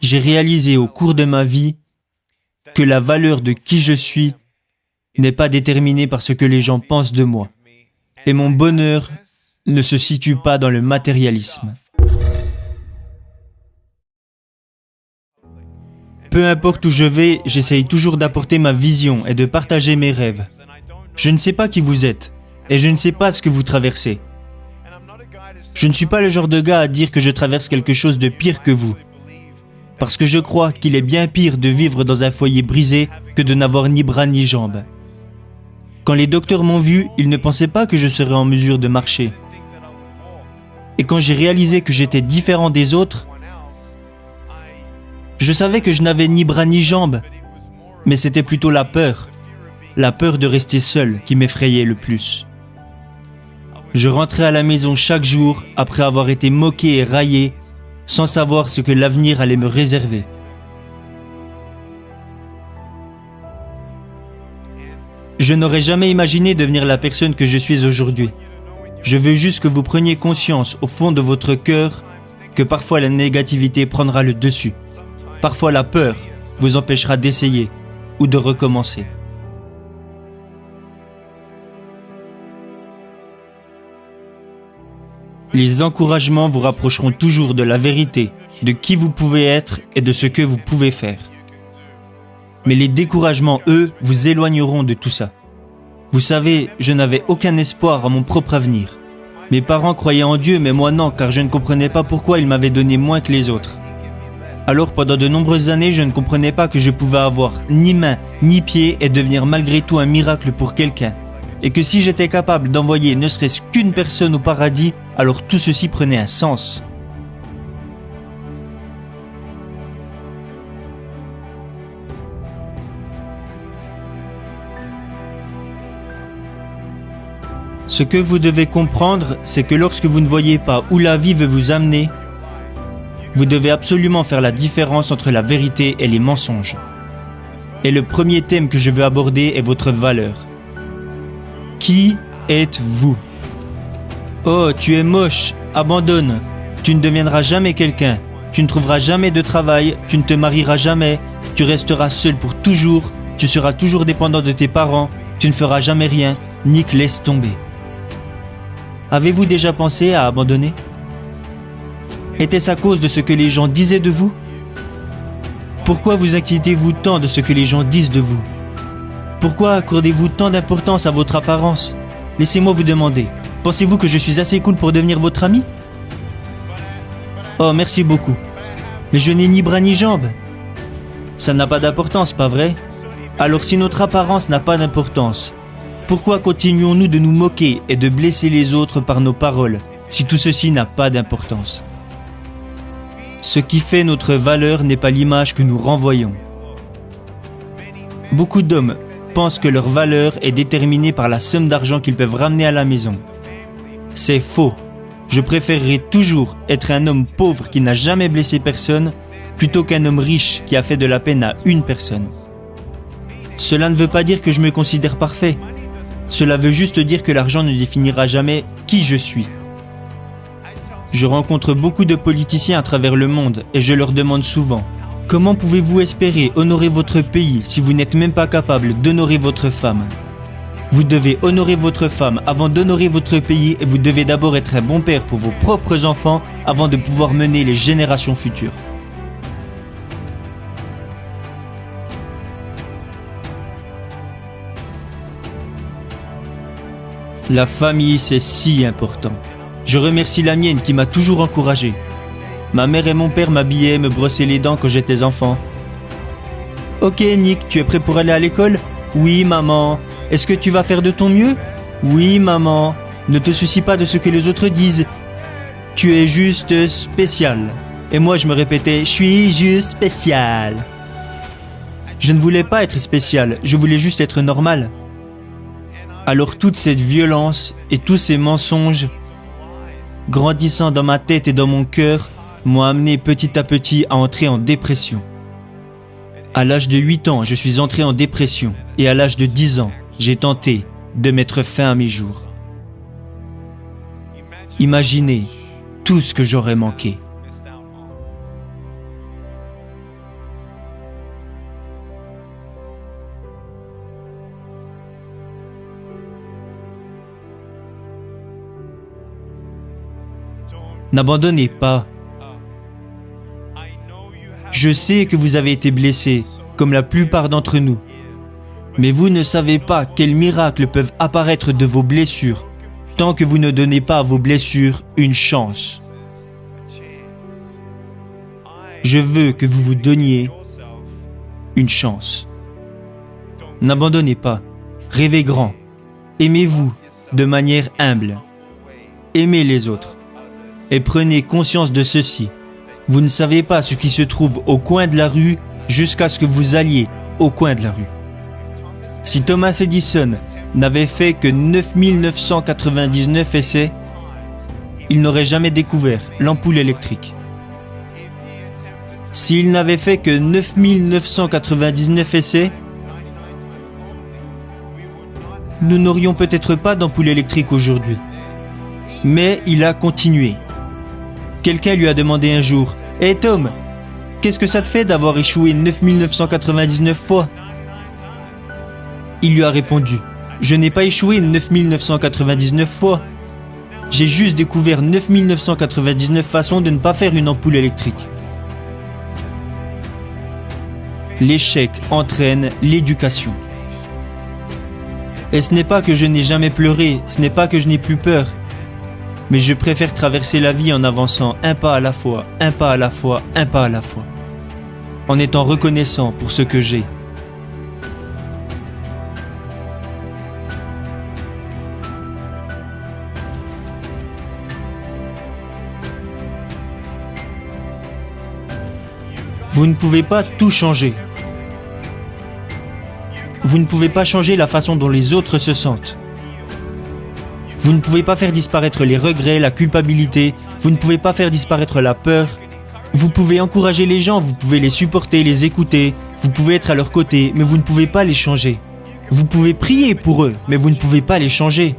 J'ai réalisé au cours de ma vie que la valeur de qui je suis n'est pas déterminée par ce que les gens pensent de moi. Et mon bonheur ne se situe pas dans le matérialisme. Peu importe où je vais, j'essaye toujours d'apporter ma vision et de partager mes rêves. Je ne sais pas qui vous êtes, et je ne sais pas ce que vous traversez. Je ne suis pas le genre de gars à dire que je traverse quelque chose de pire que vous. Parce que je crois qu'il est bien pire de vivre dans un foyer brisé que de n'avoir ni bras ni jambes. Quand les docteurs m'ont vu, ils ne pensaient pas que je serais en mesure de marcher. Et quand j'ai réalisé que j'étais différent des autres, je savais que je n'avais ni bras ni jambes, mais c'était plutôt la peur de rester seul qui m'effrayait le plus. Je rentrais à la maison chaque jour après avoir été moqué et raillé, sans savoir ce que l'avenir allait me réserver. Je n'aurais jamais imaginé devenir la personne que je suis aujourd'hui. Je veux juste que vous preniez conscience au fond de votre cœur que parfois la négativité prendra le dessus. Parfois la peur vous empêchera d'essayer ou de recommencer. Les encouragements vous rapprocheront toujours de la vérité, de qui vous pouvez être et de ce que vous pouvez faire. Mais les découragements, eux, vous éloigneront de tout ça. Vous savez, je n'avais aucun espoir à mon propre avenir. Mes parents croyaient en Dieu, mais moi non, car je ne comprenais pas pourquoi ils m'avaient donné moins que les autres. Alors pendant de nombreuses années, je ne comprenais pas que je pouvais avoir ni main, ni pied et devenir malgré tout un miracle pour quelqu'un. Et que si j'étais capable d'envoyer ne serait-ce qu'une personne au paradis, alors tout ceci prenait un sens. Ce que vous devez comprendre, c'est que lorsque vous ne voyez pas où la vie veut vous amener, vous devez absolument faire la différence entre la vérité et les mensonges. Et le premier thème que je veux aborder est votre valeur. Qui êtes-vous? Oh, tu es moche, abandonne. Tu ne deviendras jamais quelqu'un. Tu ne trouveras jamais de travail, tu ne te marieras jamais, tu resteras seul pour toujours, tu seras toujours dépendant de tes parents, tu ne feras jamais rien. Nick, laisse tomber. Avez-vous déjà pensé à abandonner? Était-ce à cause de ce que les gens disaient de vous? Pourquoi vous inquiétez-vous tant de ce que les gens disent de vous? Pourquoi accordez-vous tant d'importance à votre apparence? Laissez-moi vous demander, pensez-vous que je suis assez cool pour devenir votre ami? Oh, merci beaucoup. Mais je n'ai ni bras ni jambes. Ça n'a pas d'importance, pas vrai? Alors si notre apparence n'a pas d'importance, pourquoi continuons-nous de nous moquer et de blesser les autres par nos paroles, si tout ceci n'a pas d'importance? Ce qui fait notre valeur n'est pas l'image que nous renvoyons. Beaucoup d'hommes pensent que leur valeur est déterminée par la somme d'argent qu'ils peuvent ramener à la maison. C'est faux. Je préférerais toujours être un homme pauvre qui n'a jamais blessé personne plutôt qu'un homme riche qui a fait de la peine à une personne. Cela ne veut pas dire que je me considère parfait. Cela veut juste dire que l'argent ne définira jamais qui je suis. Je rencontre beaucoup de politiciens à travers le monde et je leur demande souvent: comment pouvez-vous espérer honorer votre pays si vous n'êtes même pas capable d'honorer votre femme? Vous devez honorer votre femme avant d'honorer votre pays et vous devez d'abord être un bon père pour vos propres enfants avant de pouvoir mener les générations futures. La famille, c'est si important. Je remercie la mienne qui m'a toujours encouragé. Ma mère et mon père m'habillaient et me brossaient les dents quand j'étais enfant. Ok Nick, tu es prêt pour aller à l'école? Oui maman. Est-ce que tu vas faire de ton mieux? Oui maman. Ne te soucie pas de ce que les autres disent. Tu es juste spécial. Et moi je me répétais, je suis juste spécial. Je ne voulais pas être spécial, je voulais juste être normal. Alors toute cette violence et tous ces mensonges, grandissant dans ma tête et dans mon cœur, m'ont amené petit à petit à entrer en dépression. À l'âge de 8 ans, je suis entré en dépression et à l'âge de 10 ans, j'ai tenté de mettre fin à mes jours. Imaginez tout ce que j'aurais manqué. N'abandonnez pas. Je sais que vous avez été blessé, comme la plupart d'entre nous. Mais vous ne savez pas quels miracles peuvent apparaître de vos blessures, tant que vous ne donnez pas à vos blessures une chance. Je veux que vous vous donniez une chance. N'abandonnez pas, rêvez grand, aimez-vous de manière humble, aimez les autres et prenez conscience de ceci. Vous ne savez pas ce qui se trouve au coin de la rue jusqu'à ce que vous alliez au coin de la rue. Si Thomas Edison n'avait fait que 9999 essais, il n'aurait jamais découvert l'ampoule électrique. S'il n'avait fait que 9999 essais, nous n'aurions peut-être pas d'ampoule électrique aujourd'hui. Mais il a continué. Quelqu'un lui a demandé un jour « Hé Tom, qu'est-ce que ça te fait d'avoir échoué 9999 fois ?» Il lui a répondu « Je n'ai pas échoué 9999 fois. J'ai juste découvert 9999 façons de ne pas faire une ampoule électrique. » L'échec entraîne l'éducation. Et ce n'est pas que je n'ai jamais pleuré, ce n'est pas que je n'ai plus peur, mais je préfère traverser la vie en avançant un pas à la fois, un pas à la fois, un pas à la fois, en étant reconnaissant pour ce que j'ai. Vous ne pouvez pas tout changer. Vous ne pouvez pas changer la façon dont les autres se sentent. Vous ne pouvez pas faire disparaître les regrets, la culpabilité. Vous ne pouvez pas faire disparaître la peur. Vous pouvez encourager les gens, vous pouvez les supporter, les écouter. Vous pouvez être à leur côté, mais vous ne pouvez pas les changer. Vous pouvez prier pour eux, mais vous ne pouvez pas les changer.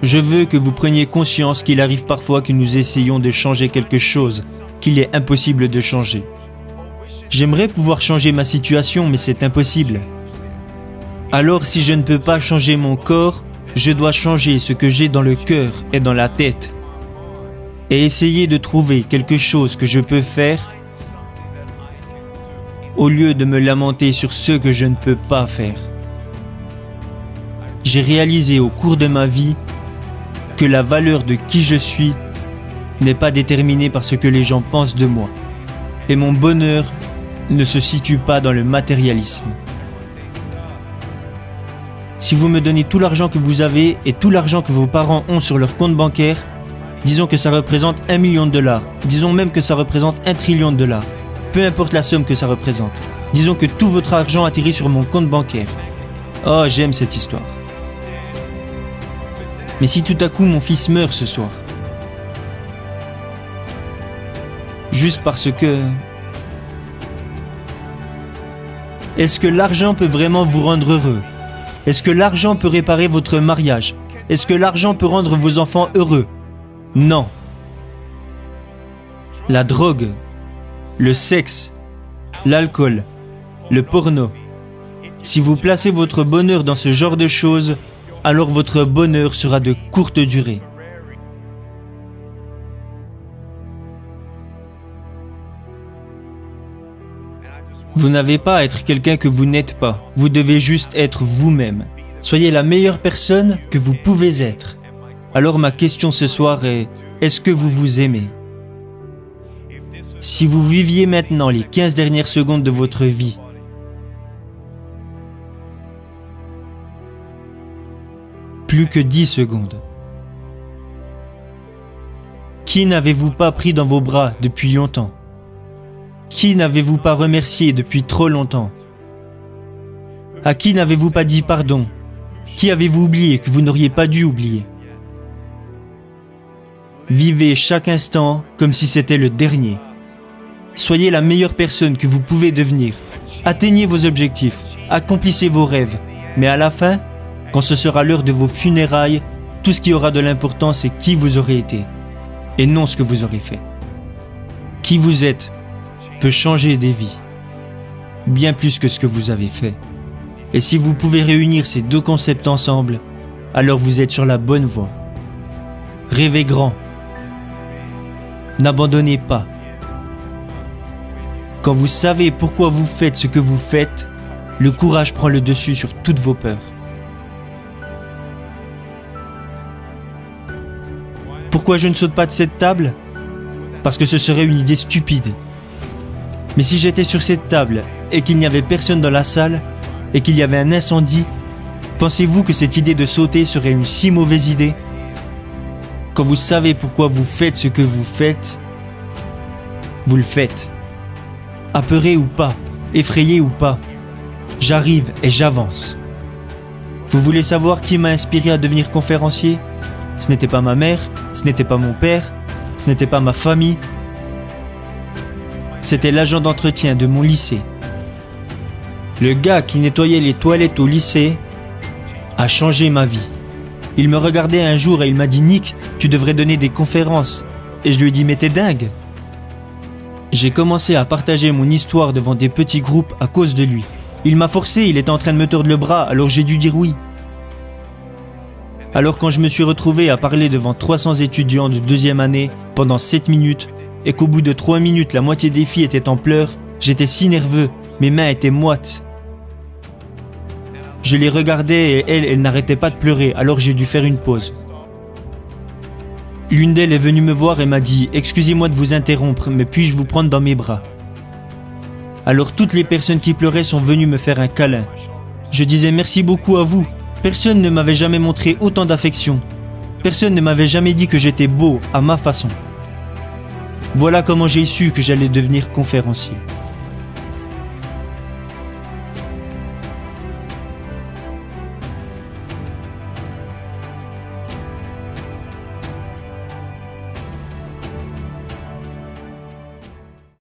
Je veux que vous preniez conscience qu'il arrive parfois que nous essayons de changer quelque chose qu'il est impossible de changer. J'aimerais pouvoir changer ma situation, mais c'est impossible. Alors si je ne peux pas changer mon corps, je dois changer ce que j'ai dans le cœur et dans la tête. Et essayer de trouver quelque chose que je peux faire au lieu de me lamenter sur ce que je ne peux pas faire. J'ai réalisé au cours de ma vie que la valeur de qui je suis n'est pas déterminée par ce que les gens pensent de moi. Et mon bonheur ne se situe pas dans le matérialisme. Si vous me donnez tout l'argent que vous avez et tout l'argent que vos parents ont sur leur compte bancaire, disons que ça représente 1 million de dollars, disons même que ça représente 1 trillion de dollars, peu importe la somme que ça représente, disons que tout votre argent atterrit sur mon compte bancaire. Oh, j'aime cette histoire. Mais si tout à coup mon fils meurt ce soir, juste parce que... Est-ce que l'argent peut vraiment vous rendre heureux? Est-ce que l'argent peut réparer votre mariage? Est-ce que l'argent peut rendre vos enfants heureux? Non. La drogue, le sexe, l'alcool, le porno. Si vous placez votre bonheur dans ce genre de choses, alors votre bonheur sera de courte durée. Vous n'avez pas à être quelqu'un que vous n'êtes pas. Vous devez juste être vous-même. Soyez la meilleure personne que vous pouvez être. Alors ma question ce soir est, est-ce que vous vous aimez? Si vous viviez maintenant les 15 dernières secondes de votre vie, plus que 10 secondes, qui n'avez-vous pas pris dans vos bras depuis longtemps? Qui n'avez-vous pas remercié depuis trop longtemps? À qui n'avez-vous pas dit pardon? Qui avez-vous oublié que vous n'auriez pas dû oublier? Vivez chaque instant comme si c'était le dernier. Soyez la meilleure personne que vous pouvez devenir. Atteignez vos objectifs, accomplissez vos rêves. Mais à la fin, quand ce sera l'heure de vos funérailles, tout ce qui aura de l'importance c'est qui vous aurez été, et non ce que vous aurez fait. Qui vous êtes peut changer des vies, bien plus que ce que vous avez fait. Et si vous pouvez réunir ces deux concepts ensemble, alors vous êtes sur la bonne voie. Rêvez grand, N'abandonnez pas. Quand vous savez pourquoi vous faites ce que vous faites, le courage prend le dessus sur toutes vos peurs. Pourquoi je ne saute pas de cette table? Parce que ce serait une idée stupide. Mais si j'étais sur cette table et qu'il n'y avait personne dans la salle et qu'il y avait un incendie, pensez-vous que cette idée de sauter serait une si mauvaise idée? Quand vous savez pourquoi vous faites ce que vous faites, vous le faites. Apeuré ou pas, effrayé ou pas, j'arrive et j'avance. Vous voulez savoir qui m'a inspiré à devenir conférencier? Ce n'était pas ma mère, ce n'était pas mon père, ce n'était pas ma famille. C'était l'agent d'entretien de mon lycée. Le gars qui nettoyait les toilettes au lycée a changé ma vie. Il me regardait un jour et il m'a dit « Nick, tu devrais donner des conférences ». Et je lui ai dit « Mais t'es dingue ». J'ai commencé à partager mon histoire devant des petits groupes à cause de lui. Il m'a forcé, il était en train de me tordre le bras, alors j'ai dû dire oui. Alors quand je me suis retrouvé à parler devant 300 étudiants de deuxième année pendant 7 minutes et qu'au bout de 3 minutes la moitié des filles étaient en pleurs, j'étais si nerveux, mes mains étaient moites. Je les regardais et elles n'arrêtaient pas de pleurer, alors j'ai dû faire une pause. L'une d'elles est venue me voir et m'a dit « Excusez-moi de vous interrompre, mais puis-je vous prendre dans mes bras ?» Alors toutes les personnes qui pleuraient sont venues me faire un câlin. Je disais « Merci beaucoup à vous. Personne ne m'avait jamais montré autant d'affection. Personne ne m'avait jamais dit que j'étais beau à ma façon. » Voilà comment j'ai su que j'allais devenir conférencier.